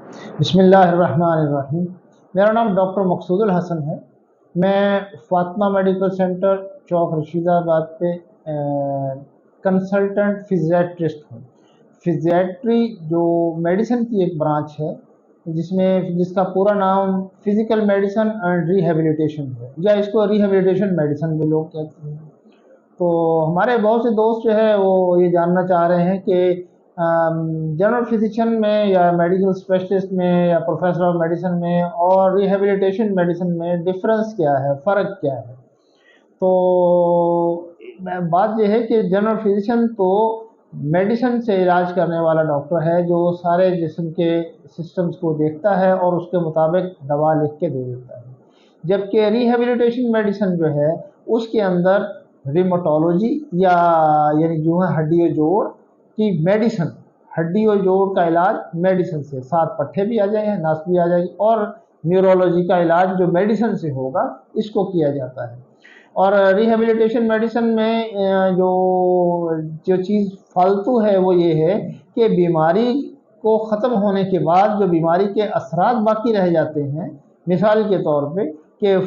بسم اللہ الرحمن الرحیم۔ میرا نام ڈاکٹر مقصود الحسن ہے۔ میں فاطمہ میڈیکل سینٹر چوک رشید آباد پہ کنسلٹنٹ فزیاٹرسٹ ہوں۔ فزیاٹری جو میڈیسن کی ایک برانچ ہے جس کا پورا نام فزیکل میڈیسن اینڈ ریہیبلیٹیشن ہے، یا اس کو ریہیبلیٹیشن میڈیسن بھی لوگ کہتے ہیں۔ تو ہمارے بہت سے دوست جو ہے وہ یہ جاننا چاہ رہے ہیں کہ جنرل فزیشین میں یا میڈیکل اسپیشلسٹ میں یا پروفیسر آف میڈیسن میں اور ریہیبلیٹیشن میڈیسن میں ڈفرینس کیا ہے، فرق کیا ہے۔ تو بات یہ ہے کہ جنرل فزیشین تو میڈیسن سے علاج کرنے والا ڈاکٹر ہے جو سارے جسم کے سسٹمز کو دیکھتا ہے اور اس کے مطابق دوا لکھ کے دے دیتا ہے، جبکہ ریہیبلیٹیشن میڈیسن جو ہے اس کے اندر ریموٹولوجی یعنی جو ہے ہڈی و جوڑ کی میڈیسن، ہڈی و جوڑ کا علاج میڈیسن سے، ساتھ پٹھے بھی آ جائیں گے، نس بھی آ جائے گی، اور نیورولوجی کا علاج جو میڈیسن سے ہوگا اس کو کیا جاتا ہے۔ اور ریہیبلیٹیشن میڈیسن میں جو چیز فالتو ہے وہ یہ ہے کہ بیماری کو ختم ہونے کے بعد جو بیماری کے اثرات باقی رہ جاتے ہیں، مثال کے طور پہ کہ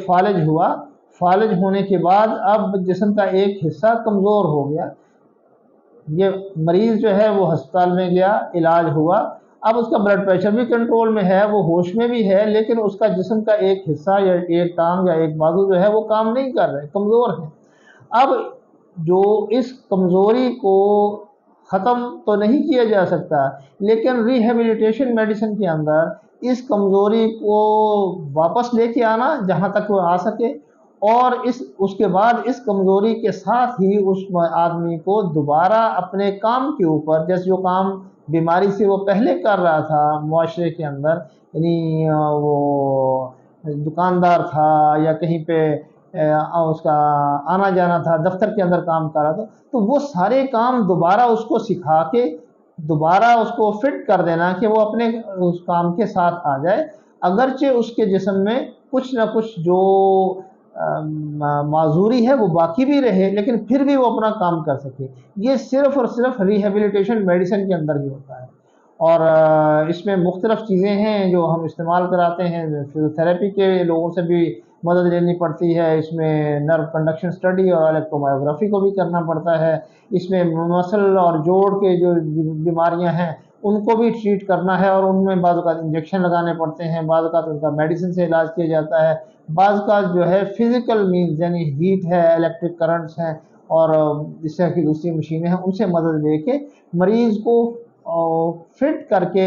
فالج ہونے کے بعد اب جسم کا ایک حصہ کمزور ہو گیا، یہ مریض جو ہے وہ ہسپتال میں گیا، علاج ہوا، اب اس کا بلڈ پریشر بھی کنٹرول میں ہے، وہ ہوش میں بھی ہے، لیکن اس کا جسم کا ایک حصہ یا ایک ٹانگ یا ایک بازو جو ہے وہ کام نہیں کر رہے، کمزور ہے۔ اب جو اس کمزوری کو ختم تو نہیں کیا جا سکتا، لیکن ریہیبلیٹیشن میڈیسن کے اندر اس کمزوری کو واپس لے کے آنا جہاں تک وہ آ سکے، اور اس کے بعد اس کمزوری کے ساتھ ہی اس آدمی کو دوبارہ اپنے کام کے اوپر، جیسے جو کام بیماری سے وہ پہلے کر رہا تھا معاشرے کے اندر، یعنی وہ دکاندار تھا یا کہیں پہ اس کا آنا جانا تھا، دفتر کے اندر کام کر رہا تھا، تو وہ سارے کام دوبارہ اس کو سکھا کے دوبارہ اس کو فٹ کر دینا کہ وہ اپنے اس کام کے ساتھ آ جائے، اگرچہ اس کے جسم میں کچھ نہ کچھ جو معذوری ہے وہ باقی بھی رہے، لیکن پھر بھی وہ اپنا کام کر سکے۔ یہ صرف اور صرف ریہیبلیٹیشن میڈیسن کے اندر ہی ہوتا ہے، اور اس میں مختلف چیزیں ہیں جو ہم استعمال کراتے ہیں۔ فزیوتھراپی کے لوگوں سے بھی مدد لینی پڑتی ہے، اس میں نرو کنڈکشن اسٹڈی اور الیکٹرومایوگرافی کو بھی کرنا پڑتا ہے، اس میں مسل اور جوڑ کے جو بیماریاں ہیں ان کو بھی ٹریٹ کرنا ہے، اور ان میں بعض اوقات انجیکشن لگانے پڑتے ہیں، بعض اوقات ان کا میڈیسن سے علاج کیا جاتا ہے، بعض کا جو ہے فزیکل مینز یعنی ہیٹ ہے، الیکٹرک کرنٹس ہیں، اور اس طرح کی دوسری مشینیں ہیں، ان سے مدد لے کے مریض کو فٹ کر کے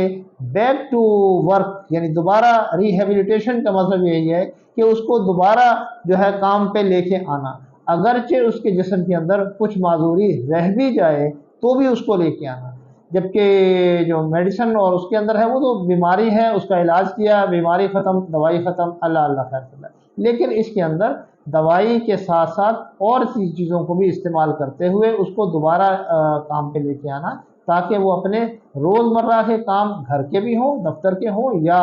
بیک ٹو ورک، یعنی دوبارہ ریہیبلیٹیشن کا مطلب یہی ہے کہ اس کو دوبارہ جو ہے کام پہ لے کے آنا، اگرچہ اس کے جسم کے اندر کچھ معذوری رہ بھی جائے تو بھی اس کو لے کے آنا، جبکہ جو میڈیسن اور اس کے اندر ہے وہ تو بیماری ہے، اس کا علاج کیا، بیماری ختم، دوائی ختم، اللہ اللہ خیر اللہ، لیکن اس کے اندر دوائی کے ساتھ ساتھ اور چیزوں کو بھی استعمال کرتے ہوئے اس کو دوبارہ کام پہ لے کے آنا، تاکہ وہ اپنے روزمرہ کے کام گھر کے بھی ہوں، دفتر کے ہوں یا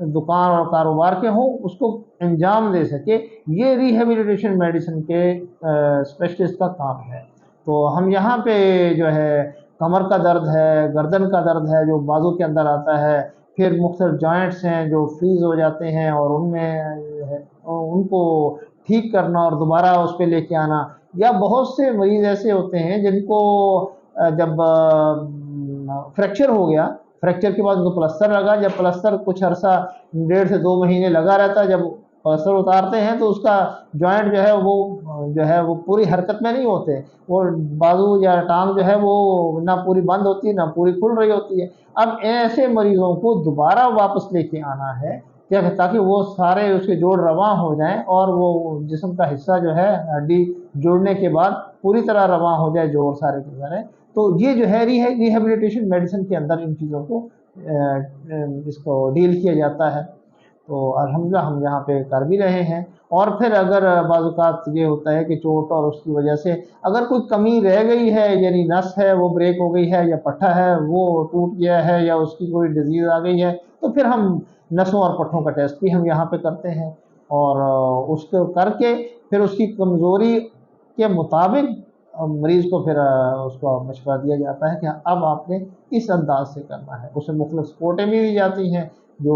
دکان اور کاروبار کے ہوں، اس کو انجام دے سکے۔ یہ ریہیبلیٹیشن میڈیسن کے اسپیشلسٹ کا کام ہے۔ تو ہم یہاں پہ جو ہے کمر کا درد ہے، گردن کا درد ہے جو بازو کے اندر آتا ہے، پھر مختلف جوائنٹس ہیں جو فریز ہو جاتے ہیں اور ان میں ان کو ٹھیک کرنا اور دوبارہ اس پہ لے کے آنا، یا بہت سے مریض ایسے ہوتے ہیں جن کو جب فریکچر ہو گیا، فریکچر کے بعد ان کو پلستر لگا، جب پلستر کچھ عرصہ 1.5 سے 2 مہینے لگا رہتا ہے، جب پلستر اتارتے ہیں تو اس کا جوائنٹ جو ہے وہ پوری حرکت میں نہیں ہوتے، وہ بازو یا ٹانگ جو ہے وہ نہ پوری بند ہوتی ہے نہ پوری کھل رہی ہوتی ہے۔ اب ایسے مریضوں کو دوبارہ واپس لے کے آنا ہے تاکہ وہ سارے اس کے جوڑ رواں ہو جائیں اور وہ جسم کا حصہ جو ہے ہڈی جوڑنے کے بعد پوری طرح رواں ہو جائے، جوڑ سارے کے سارے۔ تو یہ جو ہے ریہیبلیٹیشن میڈیسن کے اندر ان چیزوں کو اس کو ڈیل کیا جاتا ہے۔ تو الحمدللہ ہم یہاں پہ کر بھی رہے ہیں، اور پھر اگر بعض اوقات یہ ہوتا ہے کہ چوٹ اور اس کی وجہ سے اگر کوئی کمی رہ گئی ہے، یعنی نس ہے وہ بریک ہو گئی ہے، یا پٹھا ہے وہ ٹوٹ گیا ہے، یا اس کی کوئی ڈیزیز آ گئی ہے، تو پھر ہم نسوں اور پٹھوں کا ٹیسٹ بھی ہم یہاں پہ کرتے ہیں، اور اس کو کر کے پھر اس کی کمزوری کے مطابق مریض کو پھر اس کو مشورہ دیا جاتا ہے کہ اب آپ نے اس انداز سے کرنا ہے۔ اس میں مختلف سپورٹیں بھی دی جاتی ہیں، جو